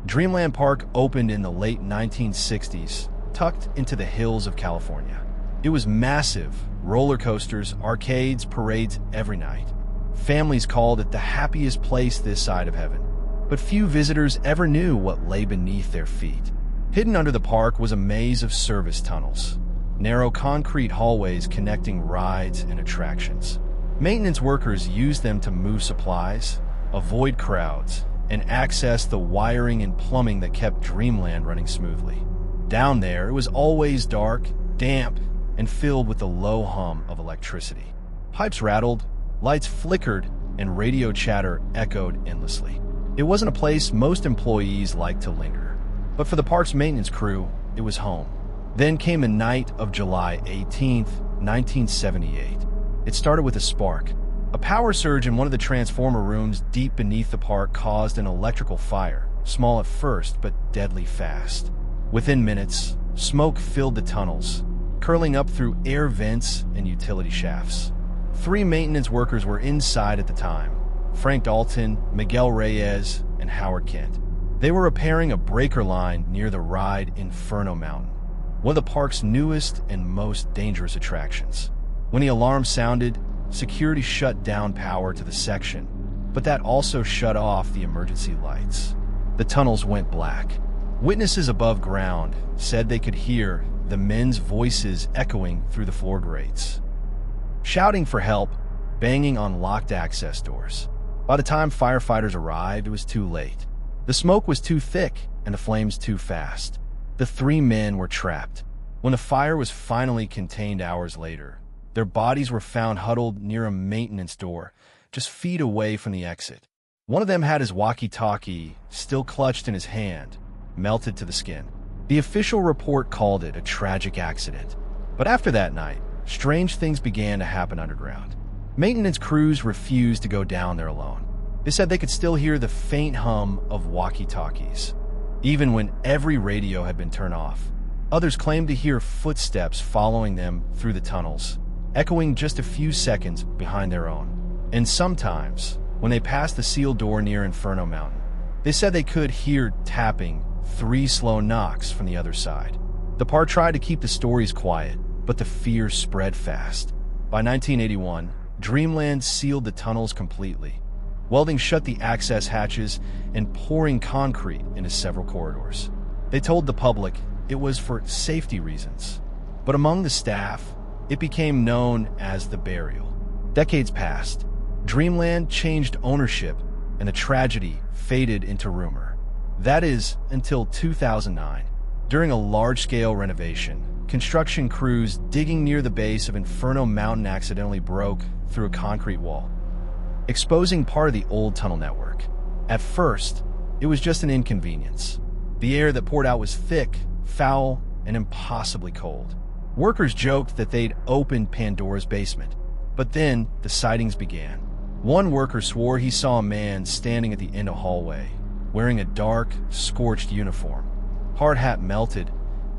Dreamland Park opened in the late 1960s, tucked into the hills of California. It was massive, roller coasters, arcades, parades every night. Families called it the happiest place this side of heaven, but few visitors ever knew what lay beneath their feet. Hidden under the park was a maze of service tunnels, narrow concrete hallways connecting rides and attractions. Maintenance workers used them to move supplies, avoid crowds, and access the wiring and plumbing that kept Dreamland running smoothly. Down there, it was always dark, damp, and filled with the low hum of electricity. Pipes rattled, lights flickered, and radio chatter echoed endlessly. It wasn't a place most employees liked to linger, but for the park's maintenance crew, it was home. Then came the night of July 18th, 1978. It started with a spark. A power surge in one of the transformer rooms deep beneath the park caused an electrical fire, small at first but deadly fast. Within minutes, smoke filled the tunnels, curling up through air vents and utility shafts. 3 maintenance workers were inside at the time: Frank Dalton, Miguel Reyes, and Howard Kent. They were repairing a breaker line near the ride Inferno Mountain, one of the park's newest and most dangerous attractions. When the alarm sounded, security shut down power to the section, but that also shut off the emergency lights. The tunnels went black. Witnesses above ground said they could hear the men's voices echoing through the floor grates, shouting for help, banging on locked access doors. By the time firefighters arrived, it was too late. The smoke was too thick and the flames too fast. The 3 men were trapped. When the fire was finally contained hours later, their bodies were found huddled near a maintenance door, just feet away from the exit. One of them had his walkie-talkie still clutched in his hand, melted to the skin. The official report called it a tragic accident. But after that night, strange things began to happen underground. Maintenance crews refused to go down there alone. They said they could still hear the faint hum of walkie-talkies, even when every radio had been turned off. Others claimed to hear footsteps following them through the tunnels, echoing just a few seconds behind their own. And sometimes, when they passed the sealed door near Inferno Mountain, they said they could hear tapping 3 slow knocks from the other side. The park tried to keep the stories quiet, but the fear spread fast. By 1981, Dreamland sealed the tunnels completely, welding shut the access hatches and pouring concrete into several corridors. They told the public it was for safety reasons, but among the staff, it became known as the Burial. Decades passed. Dreamland changed ownership, and the tragedy faded into rumor. That is, until 2009. During a large-scale renovation, construction crews digging near the base of Inferno Mountain accidentally broke through a concrete wall, exposing part of the old tunnel network. At first, it was just an inconvenience. The air that poured out was thick, foul, and impossibly cold. Workers joked that they'd opened Pandora's basement, but then the sightings began. One worker swore he saw a man standing at the end of a hallway, wearing a dark, scorched uniform, hard hat melted,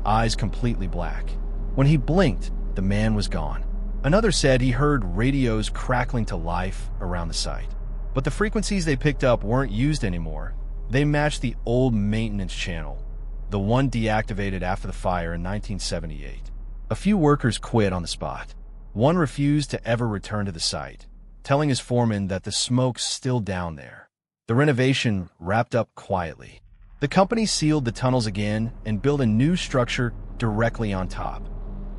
eyes completely black. When he blinked, the man was gone. Another said he heard radios crackling to life around the site, but the frequencies they picked up weren't used anymore. They matched the old maintenance channel, the one deactivated after the fire in 1978. A few workers quit on the spot. One refused to ever return to the site, telling his foreman that the smoke's still down there. The renovation wrapped up quietly. The company sealed the tunnels again and built a new structure directly on top,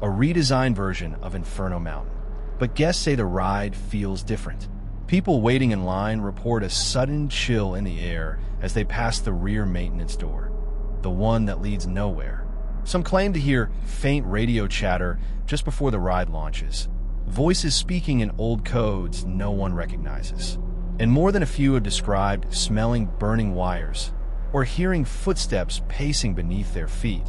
a redesigned version of Inferno Mountain. But guests say the ride feels different. People waiting in line report a sudden chill in the air as they pass the rear maintenance door, the one that leads nowhere. Some claim to hear faint radio chatter just before the ride launches, voices speaking in old codes no one recognizes. And more than a few have described smelling burning wires or hearing footsteps pacing beneath their feet,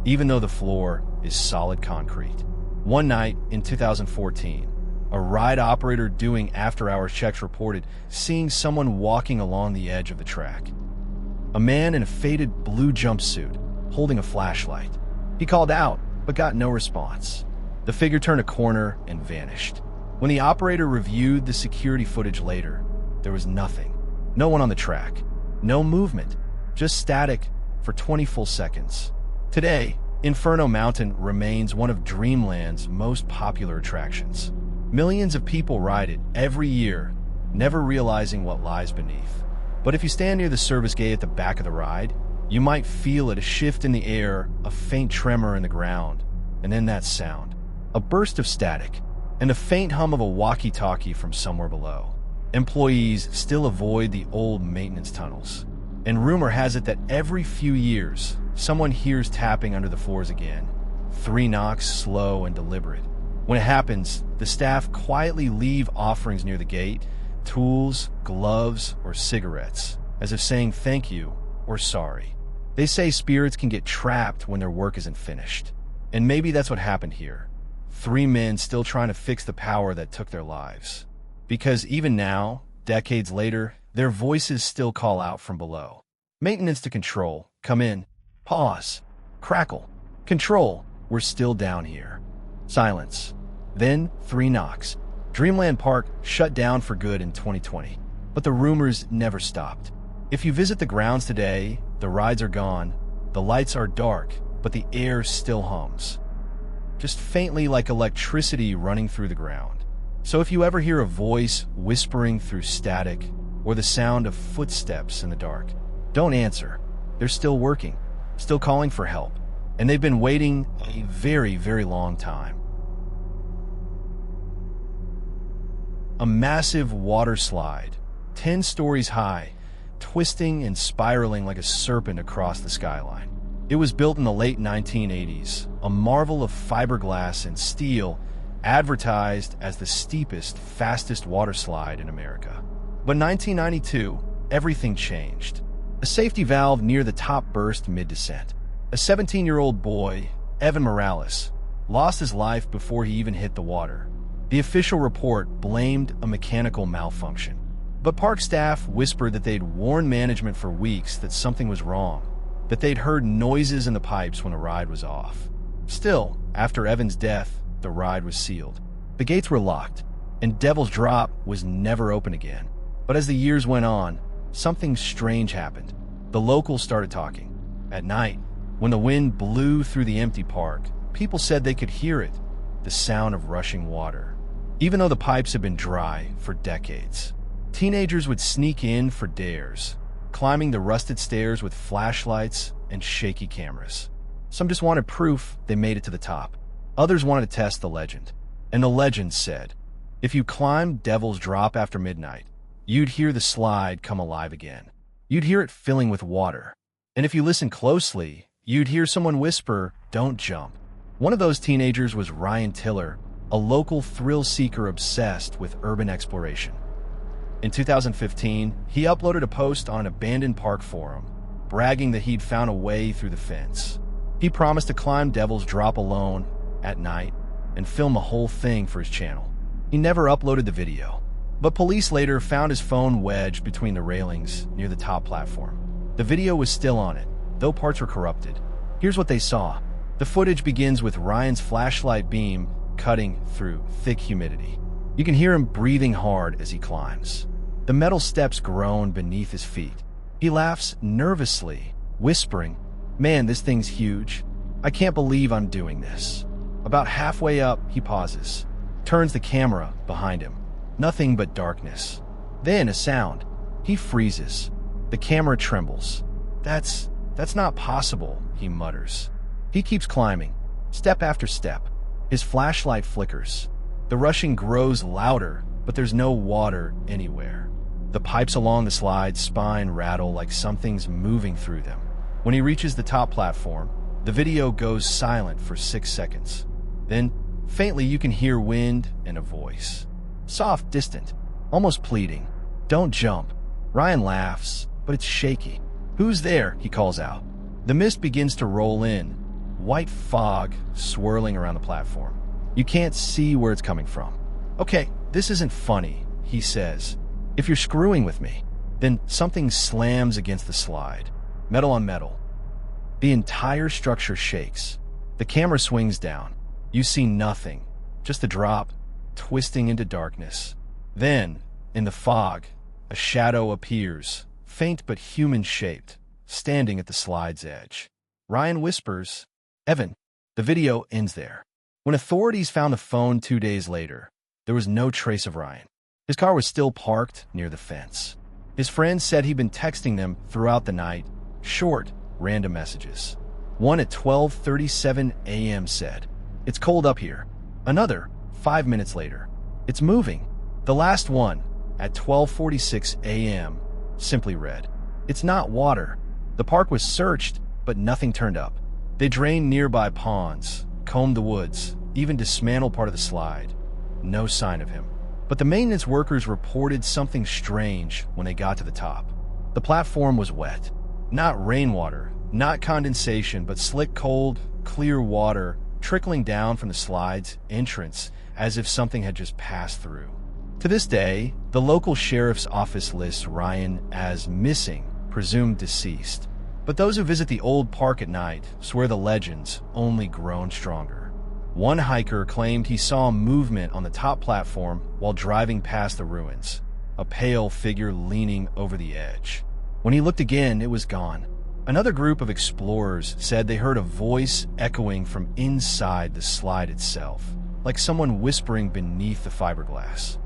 even though the floor is solid concrete. One night in 2014, a ride operator doing after-hours checks reported seeing someone walking along the edge of the track. A man in a faded blue jumpsuit, holding a flashlight. He called out, but got no response. The figure turned a corner and vanished. When the operator reviewed the security footage later, there was nothing. No one on the track, no movement, just static for 20 full seconds. Today, Inferno Mountain remains one of Dreamland's most popular attractions. Millions of people ride it every year, never realizing what lies beneath. But if you stand near the service gate at the back of the ride, you might feel it, a shift in the air, a faint tremor in the ground, and then that sound. A burst of static, and a faint hum of a walkie-talkie from somewhere below. Employees still avoid the old maintenance tunnels, and rumor has it that every few years, someone hears tapping under the floors again. 3 knocks, slow and deliberate. When it happens, the staff quietly leave offerings near the gate, tools, gloves, or cigarettes, as if saying thank you or sorry. They say spirits can get trapped when their work isn't finished. And maybe that's what happened here. 3 men still trying to fix the power that took their lives. Because even now, decades later, their voices still call out from below. Maintenance to control. Come in. Pause. Crackle. Control. We're still down here. Silence. Then 3 knocks. Dreamland Park shut down for good in 2020. But the rumors never stopped. If you visit the grounds today, the rides are gone, the lights are dark, but the air still hums. Just faintly, like electricity running through the ground. So if you ever hear a voice whispering through static, or the sound of footsteps in the dark, don't answer. They're still working, still calling for help, and they've been waiting a very, very long time. A massive water slide, 10 stories high, twisting and spiraling like a serpent across the skyline. It was built in the late 1980s, a marvel of fiberglass and steel, advertised as the steepest, fastest water slide in America. But in 1992, everything changed. A safety valve near the top burst mid-descent. A 17-year-old boy, Evan Morales, lost his life before he even hit the water. The official report blamed a mechanical malfunction. But park staff whispered that they'd warned management for weeks that something was wrong, that they'd heard noises in the pipes when the ride was off. Still, after Evan's death, the ride was sealed. The gates were locked, and Devil's Drop was never open again. But as the years went on, something strange happened. The locals started talking. At night, when the wind blew through the empty park, people said they could hear it, the sound of rushing water, even though the pipes had been dry for decades. Teenagers would sneak in for dares, climbing the rusted stairs with flashlights and shaky cameras. Some just wanted proof they made it to the top. Others wanted to test the legend. And the legend said, if you climbed Devil's Drop after midnight, you'd hear the slide come alive again. You'd hear it filling with water. And if you listened closely, you'd hear someone whisper, "Don't jump." One of those teenagers was Ryan Tiller, a local thrill-seeker obsessed with urban exploration. In 2015, he uploaded a post on an abandoned park forum, bragging that he'd found a way through the fence. He promised to climb Devil's Drop alone at night and film the whole thing for his channel. He never uploaded the video, but police later found his phone wedged between the railings near the top platform. The video was still on it, though parts were corrupted. Here's what they saw. The footage begins with Ryan's flashlight beam cutting through thick humidity. You can hear him breathing hard as he climbs. The metal steps groan beneath his feet. He laughs nervously, whispering, "Man, this thing's huge. I can't believe I'm doing this." About halfway up, he pauses, turns the camera behind him. Nothing but darkness. Then a sound. He freezes. The camera trembles. That's not possible," he mutters. He keeps climbing, step after step. His flashlight flickers. The rushing grows louder, but there's no water anywhere. The pipes along the slide's spine rattle like something's moving through them. When he reaches the top platform, the video goes silent for 6 seconds. Then, faintly, you can hear wind and a voice. Soft, distant, almost pleading. "Don't jump." Ryan laughs, but it's shaky. "Who's there?" he calls out. The mist begins to roll in, white fog swirling around the platform. You can't see where it's coming from. "Okay, this isn't funny," he says. "If you're screwing with me." Then something slams against the slide. Metal on metal. The entire structure shakes. The camera swings down. You see nothing, just the drop, twisting into darkness. Then, in the fog, a shadow appears, faint but human-shaped, standing at the slide's edge. Ryan whispers, "Evan." The video ends there. When authorities found the phone 2 days later, there was no trace of Ryan. His car was still parked near the fence. His friends said he'd been texting them throughout the night, short, random messages. One at 12:37 a.m. said, "It's cold up here." Another, 5 minutes later, "It's moving." The last one, at 12:46 a.m., simply read, "It's not water." The park was searched, but nothing turned up. They drained nearby ponds, combed the woods, even dismantled part of the slide. No sign of him. But the maintenance workers reported something strange when they got to the top. The platform was wet. Not rainwater, not condensation, but slick, cold, clear water trickling down from the slide's entrance as if something had just passed through. To this day, the local sheriff's office lists Ryan as missing, presumed deceased. But those who visit the old park at night swear the legend's only grown stronger. One hiker claimed he saw movement on the top platform while driving past the ruins, a pale figure leaning over the edge. When he looked again, it was gone. Another group of explorers said they heard a voice echoing from inside the slide itself, like someone whispering beneath the fiberglass.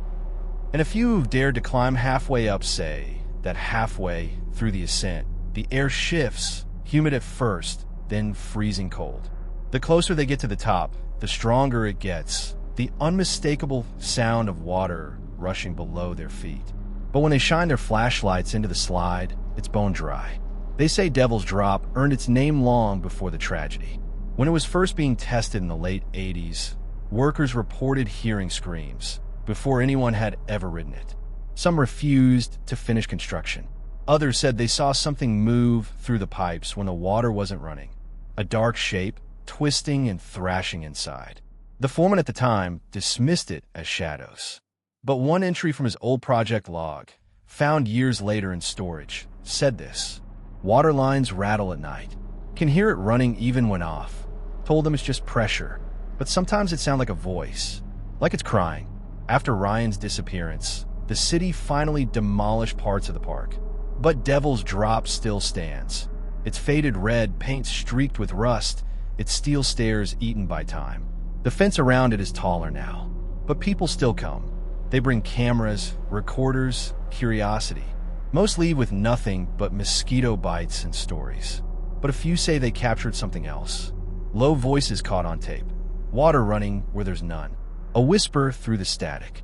And a few who've dared to climb halfway up say that halfway through the ascent, the air shifts, humid at first, then freezing cold. The closer they get to the top, the stronger it gets, the unmistakable sound of water rushing below their feet. But when they shine their flashlights into the slide, it's bone dry. They say Devil's Drop earned its name long before the tragedy. When it was first being tested in the late 80s, workers reported hearing screams before anyone had ever ridden it. Some refused to finish construction. Others said they saw something move through the pipes when the water wasn't running, a dark shape twisting and thrashing inside. The foreman at the time dismissed it as shadows. But one entry from his old project log, found years later in storage, said this: "Water lines rattle at night. Can hear it running even when off. Told them it's just pressure, but sometimes it sounds like a voice, like it's crying." After Ryan's disappearance, the city finally demolished parts of the park. But Devil's Drop still stands. Its faded red paint streaked with rust, its steel stairs eaten by time. The fence around it is taller now, but people still come. They bring cameras, recorders, curiosity. Most leave with nothing but mosquito bites and stories. But a few say they captured something else. Low voices caught on tape. Water running where there's none. A whisper through the static.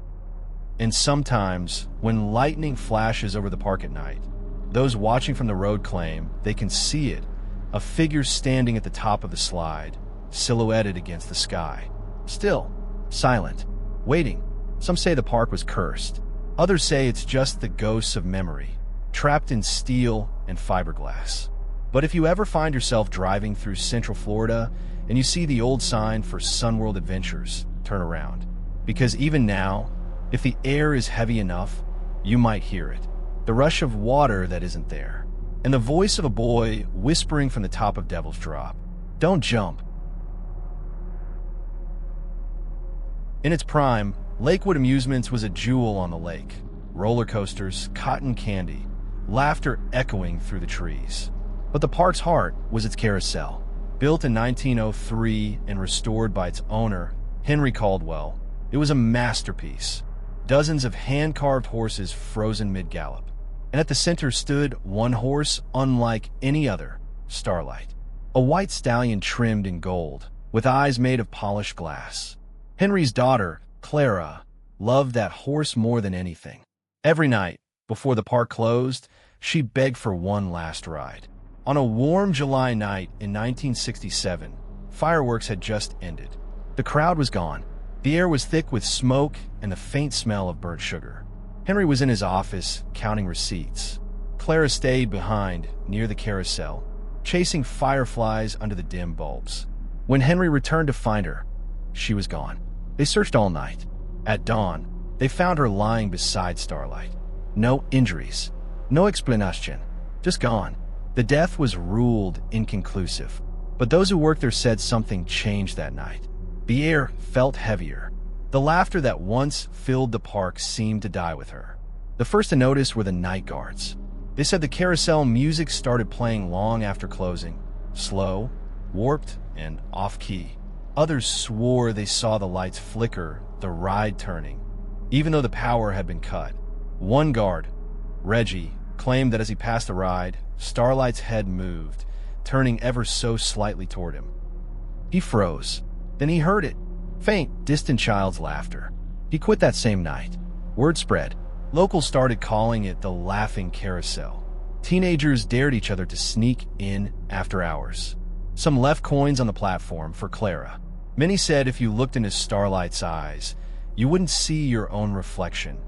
And sometimes, when lightning flashes over the park at night, those watching from the road claim they can see it, a figure standing at the top of the slide, silhouetted against the sky. Still, silent, waiting. Some say the park was cursed. Others say it's just the ghosts of memory, trapped in steel and fiberglass. But if you ever find yourself driving through Central Florida and you see the old sign for Sunworld Adventures, turn around. Because even now, if the air is heavy enough, you might hear it. The rush of water that isn't there. And the voice of a boy whispering from the top of Devil's Drop, "Don't jump." In its prime, Lakewood Amusements was a jewel on the lake. Roller coasters, cotton candy, laughter echoing through the trees. But the park's heart was its carousel. Built in 1903 and restored by its owner, Henry Caldwell, it was a masterpiece. Dozens of hand-carved horses frozen mid-gallop. And at the center stood one horse unlike any other, Starlight. A white stallion trimmed in gold, with eyes made of polished glass. Henry's daughter, Clara, loved that horse more than anything. Every night, before the park closed, she begged for one last ride. On a warm July night in 1967, fireworks had just ended. The crowd was gone. The air was thick with smoke and the faint smell of burnt sugar. Henry was in his office, counting receipts. Clara stayed behind, near the carousel, chasing fireflies under the dim bulbs. When Henry returned to find her, she was gone. They searched all night. At dawn, they found her lying beside Starlight. No injuries, no explanation, just gone. The death was ruled inconclusive, but those who worked there said something changed that night. The air felt heavier. The laughter that once filled the park seemed to die with her. The first to notice were the night guards. They said the carousel music started playing long after closing, slow, warped, and off-key. Others swore they saw the lights flicker, the ride turning, even though the power had been cut. One guard, Reggie, claimed that as he passed the ride, Starlight's head moved, turning ever so slightly toward him. He froze. Then he heard it. Faint, distant child's laughter. He quit that same night. Word spread. Locals started calling it the Laughing Carousel. Teenagers dared each other to sneak in after hours. Some left coins on the platform for Clara. Many said if you looked into Starlight's eyes, you wouldn't see your own reflection,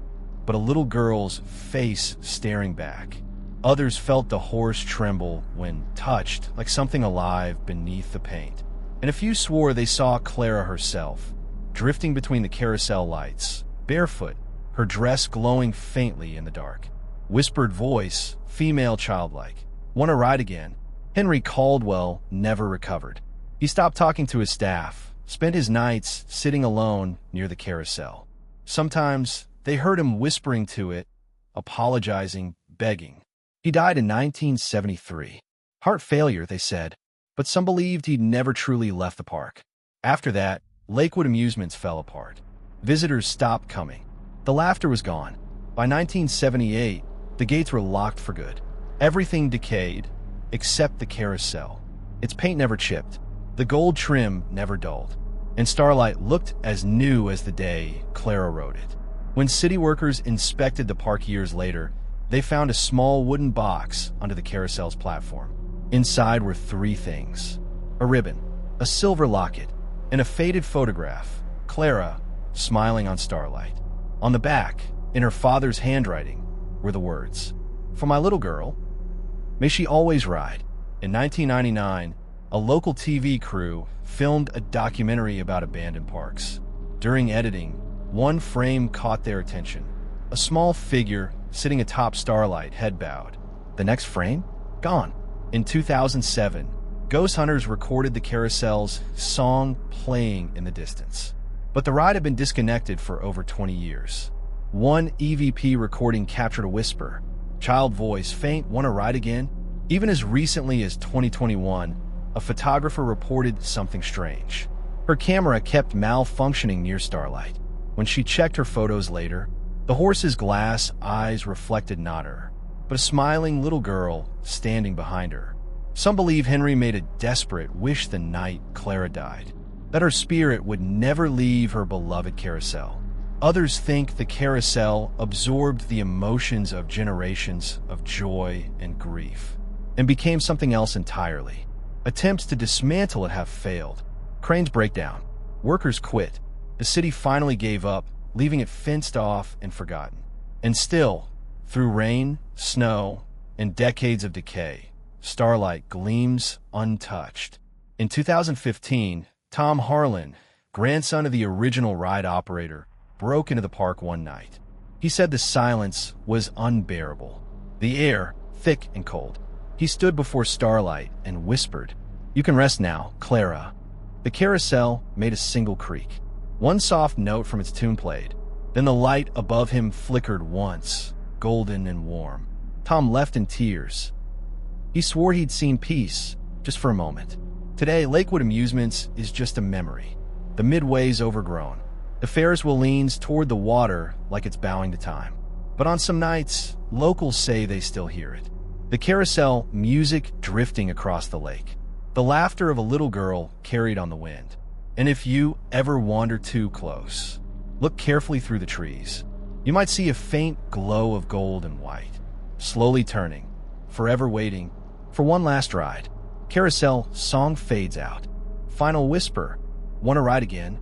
but a little girl's face staring back. Others felt the horse tremble when touched like something alive beneath the paint. And a few swore they saw Clara herself, drifting between the carousel lights, barefoot, her dress glowing faintly in the dark. Whispered voice, female childlike. "Want to ride again?" Henry Caldwell never recovered. He stopped talking to his staff, spent his nights sitting alone near the carousel. Sometimes they heard him whispering to it, apologizing, begging. He died in 1973. Heart failure, they said, but some believed he'd never truly left the park. After that, Lakewood Amusements fell apart. Visitors stopped coming. The laughter was gone. By 1978, the gates were locked for good. Everything decayed, except the carousel. Its paint never chipped. The gold trim never dulled. And Starlight looked as new as the day Clara rode it. When city workers inspected the park years later, they found a small wooden box under the carousel's platform. Inside were three things: a ribbon, a silver locket, and a faded photograph, Clara smiling on Starlight. On the back, in her father's handwriting, were the words, "For my little girl, may she always ride." In 1999, a local TV crew filmed a documentary about abandoned parks. During editing, one frame caught their attention. A small figure sitting atop Starlight, head bowed. The next frame? Gone. In 2007, ghost hunters recorded the carousel's song playing in the distance. But the ride had been disconnected for over 20 years. One EVP recording captured a whisper. Child voice, faint, "Want to ride again?" Even as recently as 2021, a photographer reported something strange. Her camera kept malfunctioning near Starlight. When she checked her photos later, the horse's glass eyes reflected not her, but a smiling little girl standing behind her. Some believe Henry made a desperate wish the night Clara died, that her spirit would never leave her beloved carousel. Others think the carousel absorbed the emotions of generations of joy and grief and became something else entirely. Attempts to dismantle it have failed. Cranes break down. Workers quit. The city finally gave up, leaving it fenced off and forgotten. And still, through rain, snow, and decades of decay, Starlight gleams untouched. In 2015, Tom Harlan, grandson of the original ride operator, broke into the park one night. He said the silence was unbearable, the air thick and cold. He stood before Starlight and whispered, "You can rest now, Clara." The carousel made a single creak. One soft note from its tune played. Then the light above him flickered once, golden and warm. Tom left in tears. He swore he'd seen peace, just for a moment. Today, Lakewood Amusements is just a memory. The midway's overgrown. The Ferris wheel leans toward the water like it's bowing to time. But on some nights, locals say they still hear it. The carousel music drifting across the lake. The laughter of a little girl carried on the wind. And if you ever wander too close, look carefully through the trees. You might see a faint glow of gold and white, slowly turning, forever waiting for one last ride. Carousel song fades out. Final whisper, "Want to ride again?"